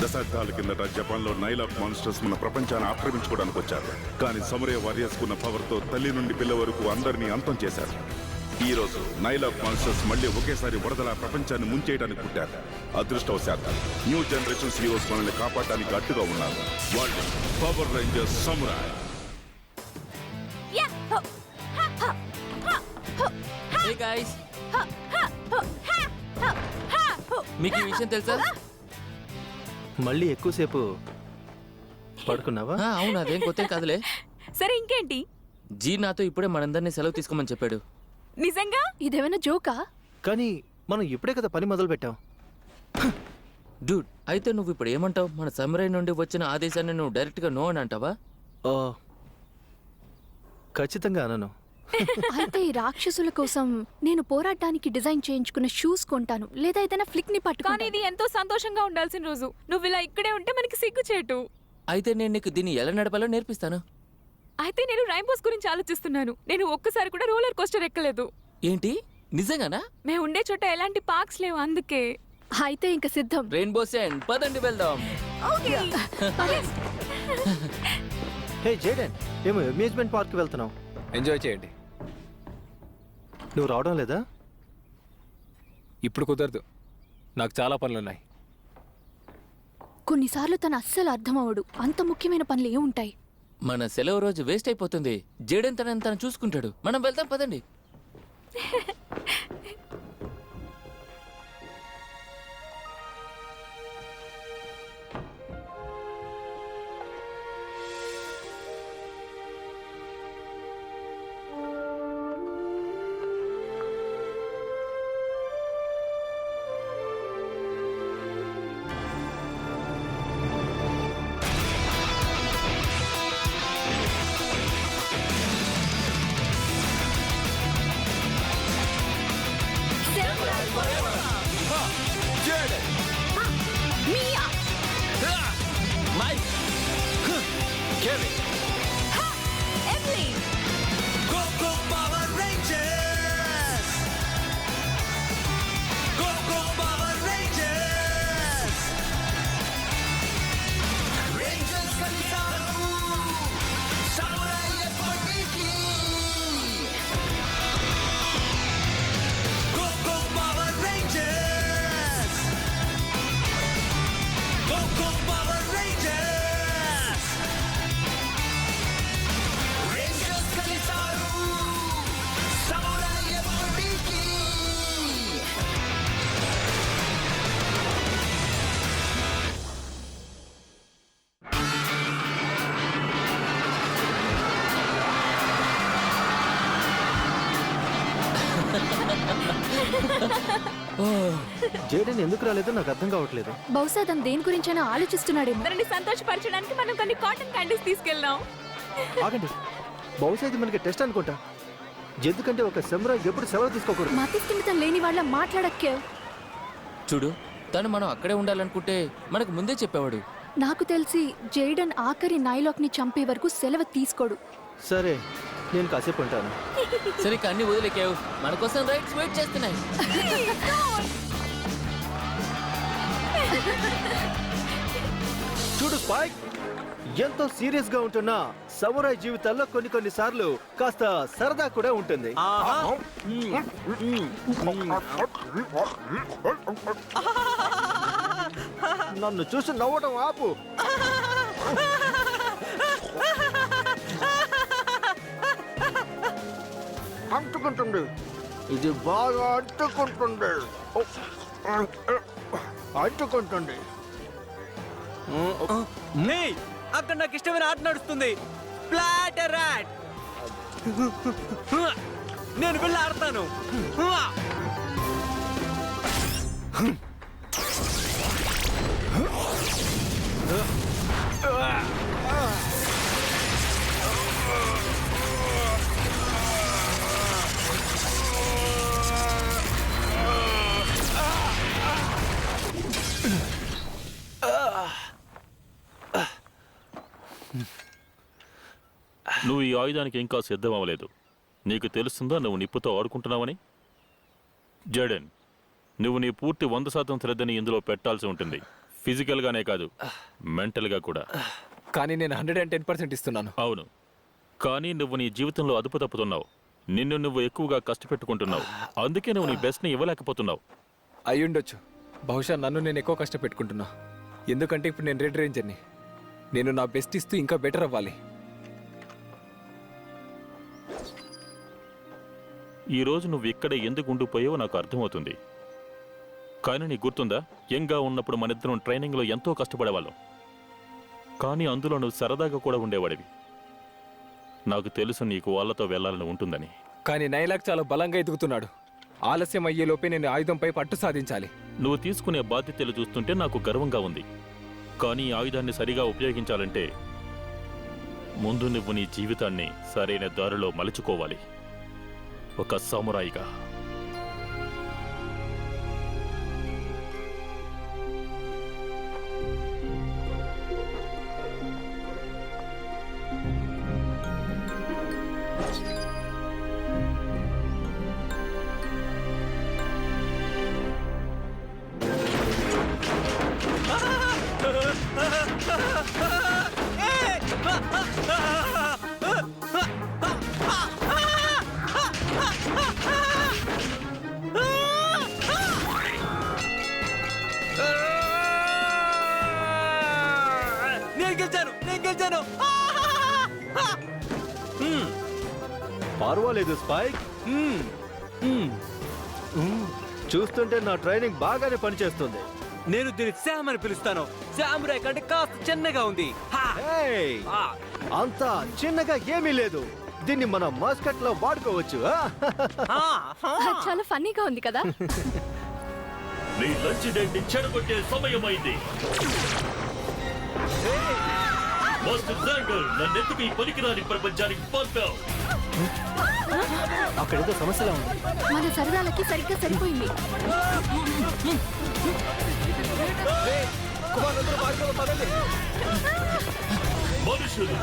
దశాబ్దాల కిందట జపాన్లో నైలాక్ మాన్స్టర్స్ మన ప్రపంచాన్ని ఆక్రమించుకోవడానికి వచ్చారు. కానీ సమురే వారియర్స్ కున్న పవర్తో తల్లి నుండి పిల్ల వరకు అందరినీ అంతం చేశారు. ఈ రోజు నైలాక్ మాన్స్టర్స్ మళ్ళీ ఒకేసారి వరదల ప్రపంచాన్ని ముంచేయడానికి పుట్టారు. అదృష్టవశాత్తు న్యూ జనరేషన్స్ హీరోస్ మనల్ని కాపాడడానికి అడ్డుగా ఉన్నారు. వాళ్ళు power Rangers samurai. Hey guys, మీకు ఈ విషయం తెలుసా? మళ్ళీ ఎక్కువసేపు పడుకున్నావా? అవును, అదేం కొత్త కాదులే. సరే ఇంకేంటి? జీ నాతో ఇప్పుడే మనందరినీ సెలవు తీసుకోమని చెప్పాడు. నిజంగా? ఇదేమైనా జోకా? కానీ మనం ఇప్పుడే కదా పని మొదలు పెట్టాం. డూడ్, అయితే నువ్వు ఇప్పుడు ఏమంటావు? మన సమురాయ్ నుండి వచ్చిన ఆదేశాన్ని నువ్వు డైరెక్ట్గా నో అని అంటావా? ఖచ్చితంగా అనను. అయితే ఈ రాక్షసుల కోసం నేను పోరాటానికి డిజైన్ చేయించుకున్న షూస్ కొంటాను, లేదా ఏదైనా ఫ్లిక్ ని పట్టుకుంటాను. కానీ ఇది ఎంతో సంతోషంగా ఉండాల్సిన రోజు. నువ్వు ఇలా ఇక్కడే ఉంటే మనకి సిగ్గుచేటు. అయితే నేను నీకు దీన్ని ఎలా నడపాలో నేర్పిస్తాను. అయితే నేను రైంబోస్ గురించి ఆలోచిస్తున్నాను. నేను ఒక్కసారి కూడా రోలర్ కోస్టర్ ఎక్కలేదు. ఏంటి, నిజంగానా? మేము ఉండే చోట ఎలాంటి పార్క్స్ లేవు, అందుకే. అయితే ఇంక సిద్ధం. రెయిన్బో సెండ్, పదండి వెళ్దాం. హే జేడెన్, మేము అమ్యూజ్మెంట్ పార్క్ వెళ్తున్నాం. ఎంజాయ్ చేయండి. నువ్వు రావడం లేదా? ఇప్పుడు కుదరదు, నాకు చాలా పనులున్నాయి. కొన్నిసార్లు తన అస్సలు అర్థమవడు. అంత ముఖ్యమైన పనులు ఏముంటాయి? మన సెలవు రోజు వేస్ట్ అయిపోతుంది. జేడెన్ తనని చూసుకుంటాడు. మనం వెళ్దాం, పదండి. జేడెన్ ఎందుకు రాలేదో నాకు అర్థం కావట్లేదు. బహుశా తను దేని గురించైనా ఆలోచిస్తున్నాడేమో. తనని సంతోషపరచడానికి మనం కొన్ని కాటన్ క్యాండీస్ తీసుకెళ్దాం. ఆగండి, బహుశా ఇది మనకి టెస్ట్ అనుకుంటా. ఎందుకంటే ఒక సమురాయ్ ఎప్పుడు సెలవు తీసుకోకూడదు. మతి స్థిమితం లేని వాళ్ళ మాట్లాడక్కే. చూడు, తను మనం అక్కడే ఉండాలనుకుంటే మనకు ముందే చెప్పేవాడు. నాకు తెలిసి జేడన్ ఆఖరి నైలాక్ ని చంపే వరకు సెలవు తీసుకోడు. సరే, నేను కాసేపు ఉంటాను. సరే, అన్ని వదిలేకావు. మన కోసం రైడ్స్ వెయిట్ చేస్తున్నాయి. చూడు స్పైక్, ఎంతో సీరియస్ గా ఉంటున్నా సమురాయ్ జీవితాల్లో కొన్ని సార్లు కాస్త సరదా కూడా ఉంటుంది. నన్ను చూసి నవ్వడం ఆపు. అంటుకుంటుంది, ఇది బాగా అంటుకుంటుంది. అంటుకుంటుంది. అక్కడ నాకు ఇష్టమైన ఆట నడుస్తుంది, స్ప్లాటర్ ర్యాట్. నేను వెళ్ళి ఆడతాను. నువ్వు ఈ ఆయుధానికి ఇంకా సిద్ధం అవ్వలేదు. నీకు తెలుస్తుందా నువ్వు నిప్పుతో ఆడుకుంటున్నావని? జేడెన్, నువ్వు నీ పూర్తి 100% శ్రద్ధని ఇందులో పెట్టాల్సి ఉంటుంది. ఫిజికల్గానే కాదు మెంటల్గా కూడా. కానీ నేను 110% ఇస్తున్నాను. అవును, కానీ నువ్వు నీ జీవితంలో అదుపు తప్పుతున్నావు. నిన్ను నువ్వు ఎక్కువగా కష్టపెట్టుకుంటున్నావు. అందుకే నువ్వు నీ బెస్ట్ని ఇవ్వలేకపోతున్నావు. అయ్యుండొచ్చు. బహుశా నన్ను నేను ఎక్కువ కష్టపెట్టుకుంటున్నా. ఎందుకంటే ఇప్పుడు నేను రెడ్ రేంజర్ని. నేను నా బెస్ట్ ఇస్తూ ఇంకా బెటర్ అవ్వాలి. ఈరోజు నువ్వు ఇక్కడ ఎందుకు ఉండిపోయావో నాకు అర్థమవుతుంది. కానీ నీకు గుర్తుందా, యంగ్గా ఉన్నప్పుడు మనిద్దరం ట్రైనింగ్లో ఎంతో కష్టపడేవాళ్ళం. కానీ అందులో నువ్వు సరదాగా కూడా ఉండేవాడివి. నాకు తెలుసు నీకు వాళ్ళతో వెళ్ళాలని ఉంటుందని. కానీ నైలాక్ చాలా బలంగా ఎదుగుతున్నాడు. ఆలస్యం అయ్యేలోపే నేను ఆయుధంపై పట్టు సాధించాలి. నువ్వు తీసుకునే బాధ్యతలు చూస్తుంటే నాకు గర్వంగా ఉంది. కానీ ఈ ఆయుధాన్ని సరిగా ఉపయోగించాలంటే ముందు నువ్వు నీ జీవితాన్ని సరైన దారిలో మలుచుకోవాలి, ఒక సామురాయిగా. నేను గెలిచాను. పర్వాలేదు స్పైక్. చూస్తుంటే నా ట్రైనింగ్ బాగానే పనిచేస్తుంది. నేను దీన్ని శామ్ అని పిలుస్తాను. శామురాయ్ కంటే కాస్త చిన్నగా ఉంది. హా! ఏయ్, ఆ! అంత చిన్నగా ఏమీ లేదు. దీన్ని మన మాస్కట్ లో వాడుకోవచ్చు. ఆ! హా! చాలా ఫన్నీగా ఉంది కదా. నీ లంచ్ డేట్ చెడగొట్టే సమయమైంది. మాస్టర్ జాంగర్, నన్నెందుకు ఈ పనికిరాని ప్రపంచానికి పంపావు? అక్కడేదో సమస్యలా ఉంది. మన సరదాలకి సరిగ్గా సరిపోయింది. మనుషులు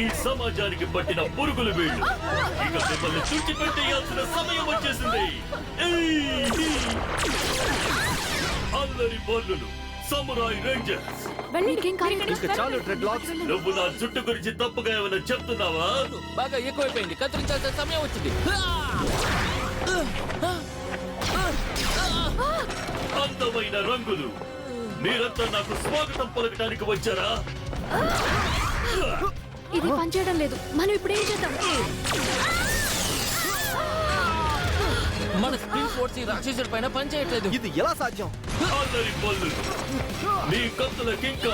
ఈ సమాజానికి పట్టిన పురుగులు వీళ్ళు. ఇక మిమ్మల్ని తుడిచిపెట్టేయాల్సిన సమయం వచ్చేసింది. అల్లరి బల్లులు, సమురాయ్ రేంజర్స్. మీకేం కాలేదు. ఇంకా చాలు డ్రెడ్ లాక్స్. నువ్వు నా జుట్టు గురించి తప్పుగా ఏమైనా చెప్తున్నావా? బాగా ఎక్కువైపోయింది, కత్తిరించాల్సిన సమయం వచ్చింది. అందమైన రంగులు, మీరంతా నాకు స్వాగతం పలకడానికి వచ్చారా? ఇది పనిచేయడం లేదు. మనం ఇప్పుడు ఏం చేద్దాం? మన స్ప్రింగ్ ఫోర్స్ ఈ రాక్షసుడి పైన పనిచేయట్లేదు. ఇది ఎలా సాధ్యం? అల్లరి బల్లులు, నీ కత్తులకింకా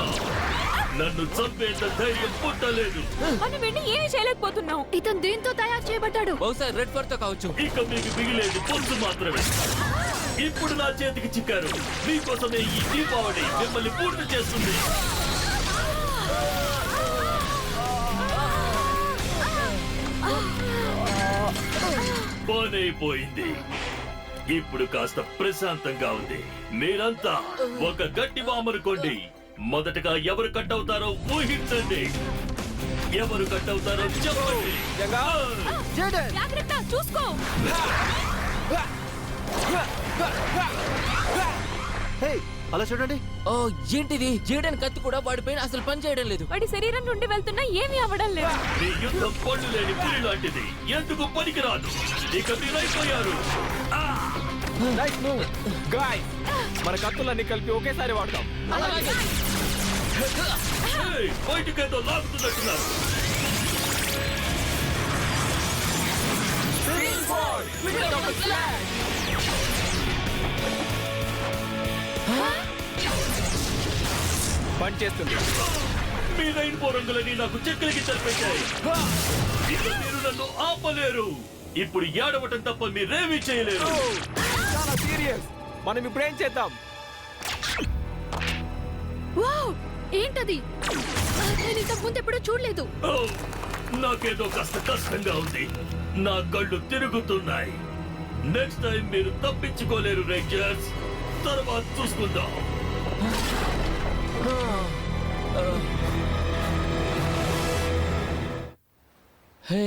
నన్ను చంపేంత ధైర్యం పుట్టలేదు. మనం వెండి ఏమీ చేయలేకపోతున్నాం. ఇతను దేంతో తయారు చేయబడ్డాడు? బహుశా రెడ్ ఫర్ తో కావచ్చు. ఇక మీకు మిగిలేదు పొందు మాత్రమే. ఇప్పుడు నా చేతికి చిక్కారు. మీకోసమే ఈ దీపావళి మిమ్మల్ని పూర్తి చేస్తుంది. పనైపోయింది. ఇప్పుడు కాస్త ప్రశాంతంగా ఉంది. మీరంతా ఒక గట్టి బామనుకోండి. మొదటగా ఎవరు కట్ అవుతారో ఊహించండి. ఎవరు కట్ అవుతారో చెప్పండి. జాగ్రత్త, చూసుకో. హే, అలా చూడండి. ఓ ఏంటిది? జేడన్ కత్తి కూడా వాడి పైన అసలు పని చేయడం లేదు. వాడి శరీరం నుండి వెళ్తున్నా ఏమీ అవ్వడం లేదు. మీ యుద్ధం పళ్ళు లేని పులి లాంటిది. ఎందుకు పనికిరాదు. ఇక మీరైపోయారు. Nice move guys. మన కత్తులన్నీ కలిపి ఒకేసారి వాడతాం. ఏయ్, బయటికేదో లాగుతున్నట్టున్నారు. పని చేస్తుంది. మీ రైన్బో రంగులని నాకు చెక్కలకి చనిపెట్టాయి. ఇక మీరు నన్ను ఆపలేరు. ఇప్పుడు ఏడవటం తప్ప మీరేమీ చేయలేరు. చాలా సీరియస్. మనం ఇప్పుడు ఏం చేద్దాం? వావ్, ఏంటది? నేను ఇంతకు ముందు ఎప్పుడూ చూడలేదు. ఓ, నాకేదో కాస్త కష్టంగా ఉంది. నా కళ్ళు తిరుగుతున్నాయి. నెక్స్ట్ టైం మీరు తప్పించుకోలేరు రేంజర్స్. తర్వాత చూసుకుందాం. హే,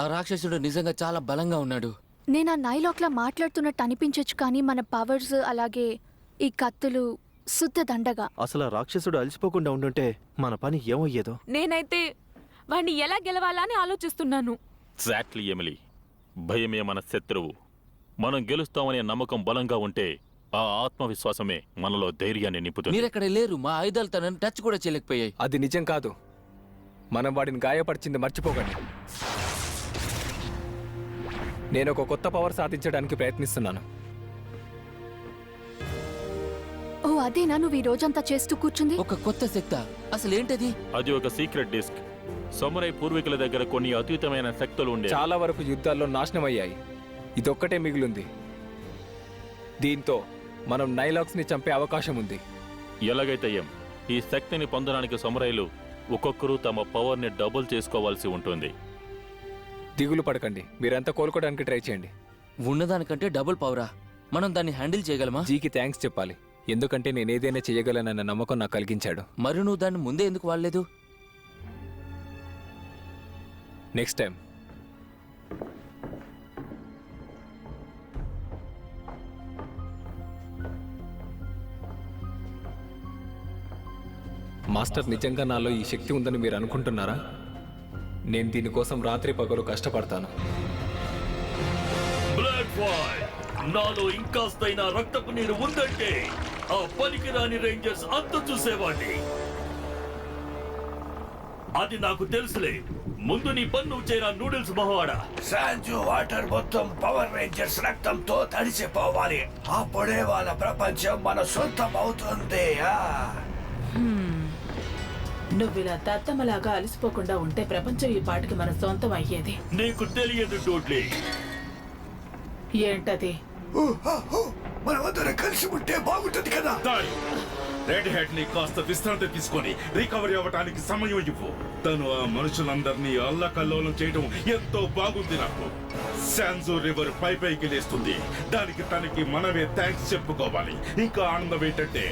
ఆ రాక్షసుడు నిజంగా చాలా బలంగా ఉన్నాడు. నేను ఆ నైలాక్లా మాట్లాడుతున్నట్టు అనిపించొచ్చు, కానీ మన పవర్స్ అలాగే ఈ కత్తులు శుద్ధ దండగా. అసలు ఆ రాక్షసుడు అలసిపోకుండా ఉండుంటే మన పని ఏమయ్యేదో. నేనైతే వాణ్ణి ఎలా గెలవాలా అని ఆలోచిస్తున్నాను. Exactly Emily. భయమే మన శత్రువు. మనం గెలుస్తామనే నమ్మకం బలంగా ఉంటే ఆ ఆత్మవిశ్వాసమే మనలో ధైర్యాన్ని నింపుతుంది. మీరెక్కడ లేరు, మా ఆయుధాలు తనని టచ్ కూడా చేయలేకపోయాయి. అది నిజం కాదు. మనం వాడిని గాయపరిచింది మర్చిపోకండి. నేను ఒక కొత్త పవర్ సాధించడానికి ప్రయత్నిస్తున్నాను. ఓ అదేనా నువ్వు ఈ రోజంతా చేస్తూ కూర్చుంది? ఒక కొత్త శక్తి. అసలు ఏంటది? అది ఒక సీక్రెట్ డిస్క్. సమురై పూర్వీకుల దగ్గర కొన్ని అతీతమైన శక్తులు ఉండే. చాలా వరకు యుద్ధాల్లో నాశనమయ్యాయి. ఇదొక్కటే మిగిలింది. దీంతో మనం నైలాక్స్ ని చంపే అవకాశం ఉంది. ఎలాగైతే ఈ శక్తిని పొందడానికి సమురైలు ఒక్కొక్కరు తమ పవర్ని డబుల్ చేసుకోవాల్సి ఉంటుంది. దిగులు పడకండి, మీరంతా కోలుకోవడానికి ట్రై చేయండి. ఉన్నదానికంటే డబుల్ పవరా? మనం దాన్ని హ్యాండిల్ చేయగలమా? జీకి థ్యాంక్స్ చెప్పాలి, ఎందుకంటే నేనేదైనా చేయగలనన్న నమ్మకం నాకు కలిగించాడు. మరి నువ్వు దాన్ని ముందే ఎందుకు వాడలేదు? Next time. మాస్టర్, నిజంగా నాలో ఈ శక్తి ఉందని మీరు అనుకుంటున్నారా? నేను దీనికోసం రాత్రి పగలు కష్టపడతాను. బ్లాక్ బాయ్, నాలో ఇంకాస్తైనా రక్తపు నీరు ఉందంటే ఆ పనికిరాని రేంజర్స్ అంత చూసేవాడిని. అది నాకు తెలుసులే. ముందు నీ పన్ను చేరా నూడిల్స్ మహవాడా. సాంజు వాటర్ మొత్తం పవర్ రేంజర్స్ రక్తంతో తడిసిపోవాలి. అప్పుడే వాళ్ళ ప్రపంచం మన సొంతం అవుతుంది. నువ్విలా దత్తమలాగా అలసిపోకుండా ఉంటే ప్రపంచం ఈ పాటికి మన సొంతం అయ్యేది. నీకు తెలియదు డోడ్లీ. ఏంటది? మనమందరం కలిసి ఉంటే బాగుంటుంది కదా. రెడ్ హెడ్ ని కాస్త విశ్రాంతి తీసుకొని రికవరీ అవ్వటానికి సమయం ఇవ్వు. తను ఆ మనుషులందరినీ అల్లకల్లోలం చేయడం ఎంతో బాగుంది నాకు. శాంజో రివర్ పైకి లేస్తుంది. దానికి తనకి మనమే థ్యాంక్స్ చెప్పుకోవాలి. ఇంకా ఆనందం ఏంటంటే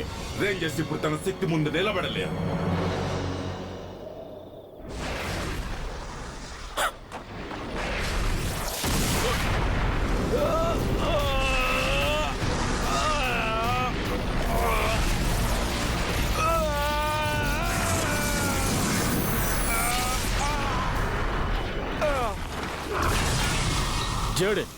రేంజర్స్ ఇప్పుడు తన శక్తి ముందు నిలబడలేరు. జేడెన్,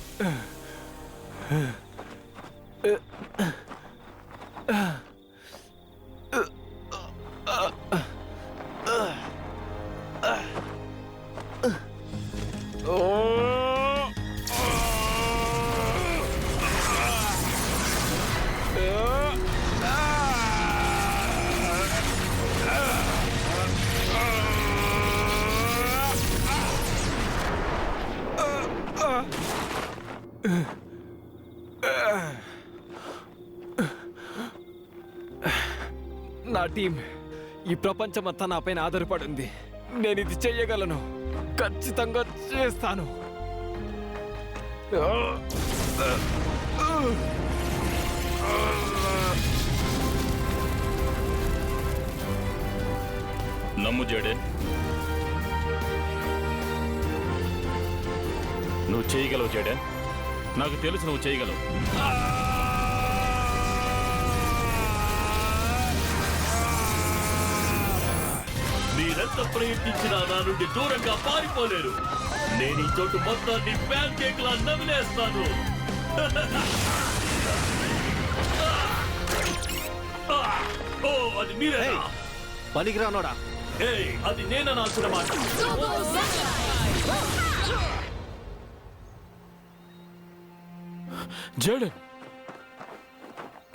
నా టీం, ఈ ప్రపంచం అంతా నా పైన ఆధారపడి ఉంది. నేను ఇది చెయ్యగలను, ఖచ్చితంగా చేస్తాను. నమ్ము జేడెన్, నువ్వు చేయగలవు. జేడెన్, నాకు తెలుసు నువ్వు చేయగలవు. మీరెంత ప్రయత్నించినా నా నుండి దూరంగా పారిపోలేరు. నేను ఈ చోటు మొత్తాన్ని ప్యాన్ కేక్ లా నమిలేస్తాను. ఓ, అది మీరేనా? పనికిరానోడా. ఏయ్, అది నేననాల్సిన మాట. జేడెన్,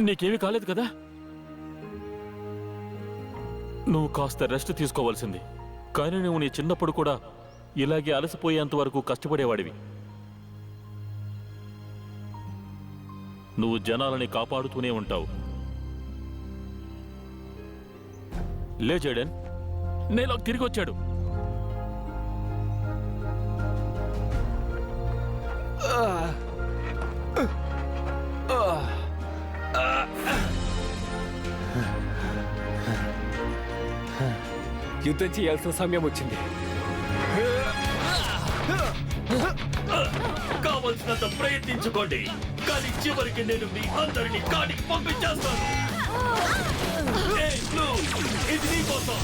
నీకేమీ కాలేదు కదా? నువ్వు కాస్త రెస్ట్ తీసుకోవాల్సింది. కానీ నువ్వు నీ చిన్నప్పుడు కూడా ఇలాగే అలసిపోయేంత వరకు కష్టపడేవాడివి. నువ్వు జనాలని కాపాడుతూనే ఉంటావు. లే జేడెన్, నేలాగ్ తిరిగి వచ్చాడు. యుద్ధం చేయాల్సిన సమయం వచ్చింది. కావలసినంత ప్రయత్నించుకోండి, కానీ చివరికి నేను మీ అందరినీ కాడికి పంపించేస్తాను. కోసం.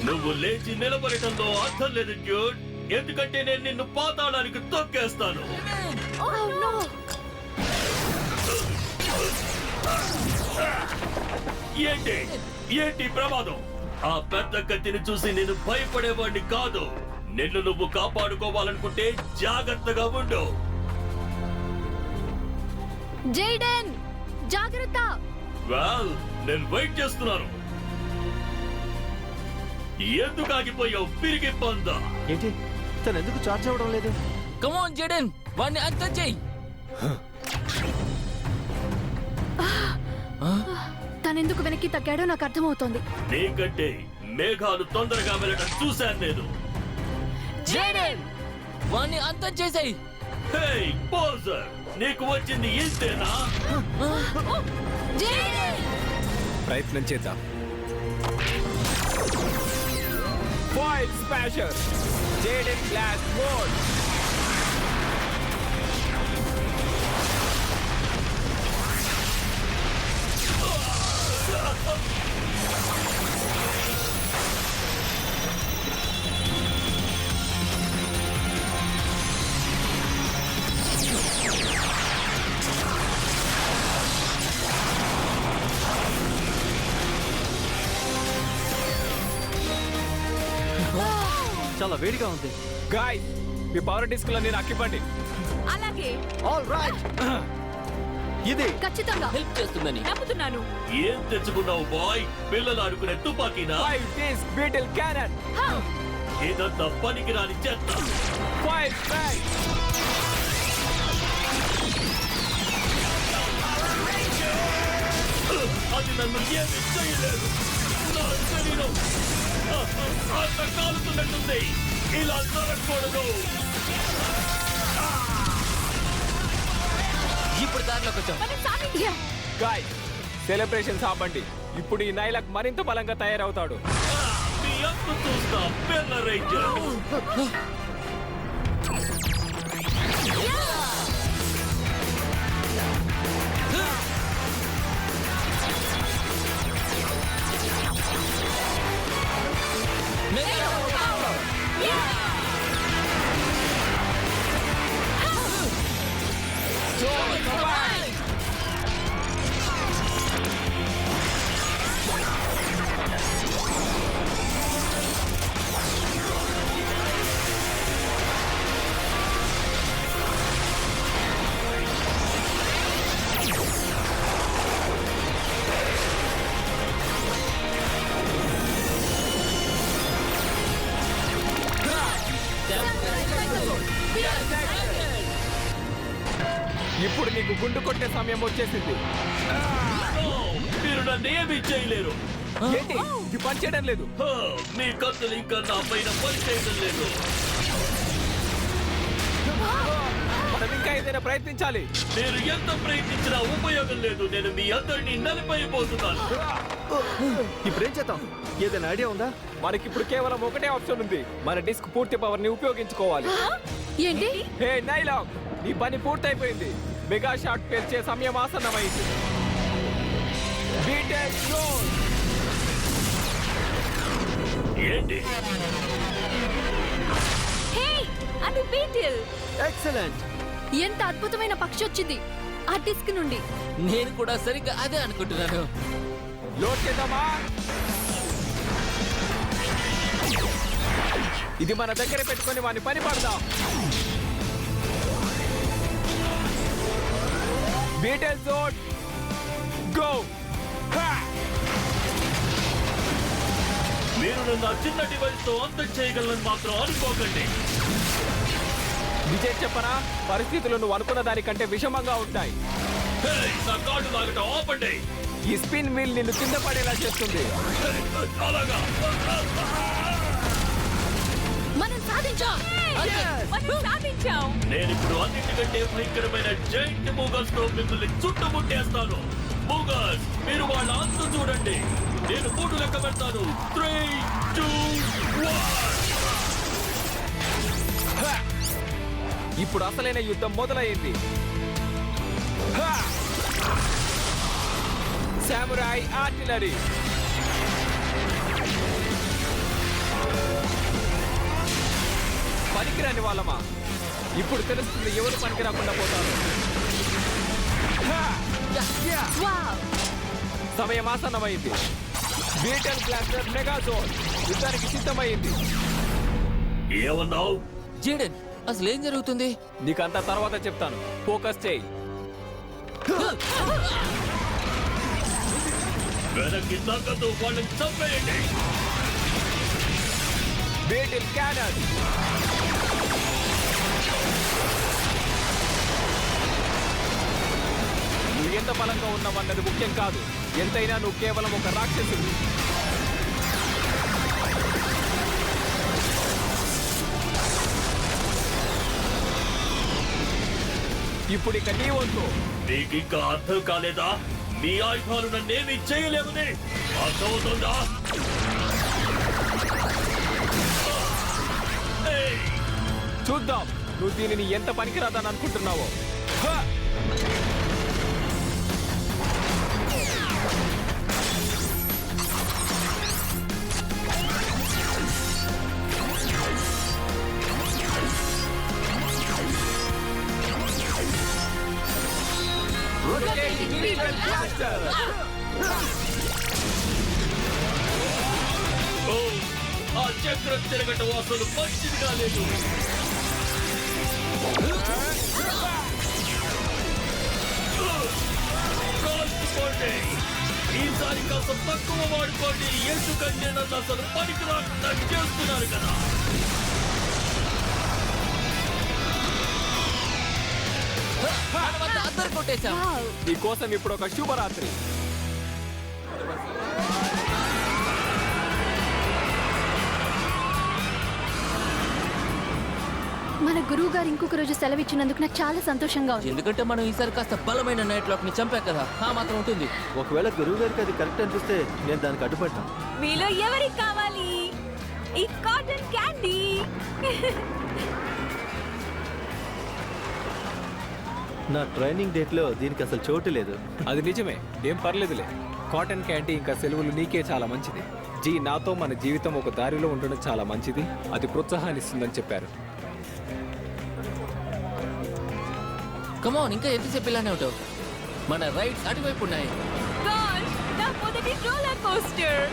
నువ్వు లేచి నిలబడటంలో అర్థం లేదు డ్యూడ్, ఎందుకంటే నేను నిన్ను పాతాళానికి తొక్కేస్తాను. ఏంటి ఏంటి ప్రమాదం? ఆ పెద్ద కత్తిని చూసి నేను భయపడేవాడిని కాదు. నిన్ను నువ్వు కాపాడుకోవాలనుకుంటే జాగ్రత్తగా ఉండు. జైడెన్ జాగ్రత్త. వెల్, నేను వెయిట్ చేస్తున్నాను. ఎందుకు ఆగిపోయావు పిరిగి పందా? ఏంటి తను ఎందుకు చార్జ్ అవ్వడం లేదు? కమాన్ జేడెన్, వాడిని అంతం చెయ్యి. తనెందుకు వెనక్కి తగ్గాడో నాకు అర్థమవుతోంది. నీకంటే మేఘాలు తొందరగా వెళ్ళడం చూశాను నేను. జేడెన్, వాడిని అంతం చేసేయ్. హే పోజర్, నీకు వచ్చింది ఇంతేనా? ప్రయత్నం చేద్దాం. ఫాయిల్ స్మాషర్ జేడెన్ గ్లాస్ మోడ్. చాలా వేడిగా ఉంది. గాయ్, మీ పవర్ డిస్క్లని నాకు ఇవ్వండి. అలాగే ఆల్ రైట్. ఇది ఖచ్చితంగా హెల్ప్ చేస్తుందని నమ్ముతున్నాను. ఏం తెచ్చుకున్నావు బాయ్? పిల్లలు ఆడుకునే తుపాకీనా? 5 disc beetle cannon. ఇదంతా పనికిరాని చెత్త. Fire strike. అది నన్ను ఏమీ చేయలేదు. నా శరీరం అంత కాలుతున్నట్టుంది. ఇలా జరగకూడదు. ఇప్పుడు దారిలోకి వచ్చాం. మనం సాధించాం. గాయ్, సెలబ్రేషన్స్ ఆపండి. ఇప్పుడు ఈ నైలాక్ మరింత బలంగా తయారవుతాడు. మీ అంత చూస్తా పిల్ల రేంజర్. ఇప్పుడు నీకు గుండు కొట్టే సమయం వచ్చేసింది. మీరు నన్ను ఏమీ చేయలేరు. ఏంటి ఇది పని చేయడం లేదు? హ, మీ కత్తులు ఇంకా నా పైన పని చేయడం లేదు. మనం ఇంకా ఏదైనా ప్రయత్నించాలి. మీరు ఎంత ప్రయత్నించినా ఉపయోగం లేదు. నేను మీ అందరినీ నలిపైపోతున్నాను. ఇప్పుడేం చేద్దాం? ఏదైనా ఐడియా ఉందా? మనకిప్పుడు కేవలం ఒకటే ఆప్షన్ ఉంది. మన డిస్క్ పూర్తి పవర్ ని ఉపయోగించుకోవాలి. ఏంటి? హే నైలాక్, నీ పని పూర్తయిపోయింది. మెగా షాట్ పేల్చే సమయం ఆసన్నమైంది. బీటెక్ రోల్. ఏంటి? హే, అది బీటిల్. ఎక్సలెంట్. ఎంత అద్భుతమైన పక్షి వచ్చింది ఆ డిస్క్ నుండి. నేను కూడా సరిగ్గా అదే అనుకుంటున్నాను. లోడ్ చేద్దామా? ఇది మన దగ్గర పెట్టుకొని వాని పని పడదాం. Beetle zone go. మీరు నన్ను ఆ చిన్న డివైస్ తో అంతం చేయగలని మాత్రం అనుకోకండి. విజయ్ చెప్పనా, పరిస్థితులు నువ్వు అనుకున్న దానికంటే విషమంగా ఉంటాయి. హే, నా కాళ్ళు లాగటం ఆపండి. ఈ స్పిన్ వీల్ నిన్ను కింద పడేలా చేస్తుంది. అలాగా మనం సాధించాం. మనం సాధించాం. నేను ఇప్పుడు అన్నిటికంటే భయంకరమైన జైంట్ మూగల్స్ తో మిమ్మల్ని చుట్టుముట్టేస్తాను. మూగల్స్, మీరు వాళ్ళ అంత చూడండి. నేను 3 లెక్క పెడతాను. 3, 2, 1. ఇప్పుడు అసలైన యుద్ధం మొదలైంది. సామురాయ్ ఆర్టిలరీ. పనికిరాని వాళ్ళమా? ఇప్పుడు తెలుస్తుంది ఎవరు పనికి రాకుండా పోతారు. హా! సమయం ఆసన్నమైంది. బీటల్ బ్లాస్టర్ మెగాజోన్ యుద్ధానికి సిద్ధమైంది. ఏమన్నావు? జీడెన్ అసలు ఏం జరుగుతుంది? నీకంతా తర్వాత చెప్తాను. ఫోకస్ చేయి. వెనక్కి తగ్గదు, వాళ్ళని చంపేయండి. Beetle canon. నువ్వు ఎంత బలంగా ఉన్నావన్నది ముఖ్యం కాదు. ఎంతైనా నువ్వు కేవలం ఒక రాక్షసుడు. ఇప్పుడు ఇక నీ వంతు. నీకింకా అర్థం కాలేదా? నీ ఆయుధాలు నన్నేమీ చేయలేమని అర్థమవుతుందా? ఏయ్! చూద్దాం నువ్వు దీనిని ఎంత పనికిరాదని అనుకుంటున్నావో. హా! ఓ! ఆ చక్రం తిరగటం అసలు మంచిది కాలేదు. కాల్చుకోండి. ఈసారి కాస్త తక్కువ వాడుకోండి. ఎందుకంటే నన్ను అసలు పనికి రాకుండా చేస్తున్నారు కదా. అందరు కొట్టేశాం. నీ కోసం ఇప్పుడు ఒక శుభరాత్రి. మన గురువు గారు ఇంకొక రోజు సెలవు ఇచ్చినందుకు నాకు చాలా సంతోషంగా ఉంది. ఎందుకంటే మనం ఈసారి కాస్త బలమైన నైట్ లాక్ ని చంపా కదా, ఆ మాత్రం ఉంటుంది. ఒకవేళ గురువు గారికి అది కరెక్ట్ అనిపిస్తే నేను దానికి అడ్డుపడ్డాను. మీలో ఎవరికి కావాలి ఈ కాటన్ క్యాండీ? నా ట్రైనింగ్ డేట్ లో దీనికి అసలు చోటు లేదు. అది నిజమే, ఏం పర్లేదులే. కాటన్ క్యాండీ ఇంకా సెలవులు నీకే చాలా మంచిది. జీ నాతో మన జీవితం ఒక దారిలో ఉండడం చాలా మంచిది. అది ప్రోత్సాహాన్నిస్తుందని చెప్పారు. కమాన్, ఇంకా ఎంతసేపు ఇలానే ఉంటావు? మన రైడ్స్ అటువైపు ఉన్నాయి. గాడ్, నా మొదటి రోలర్ కోస్టర్.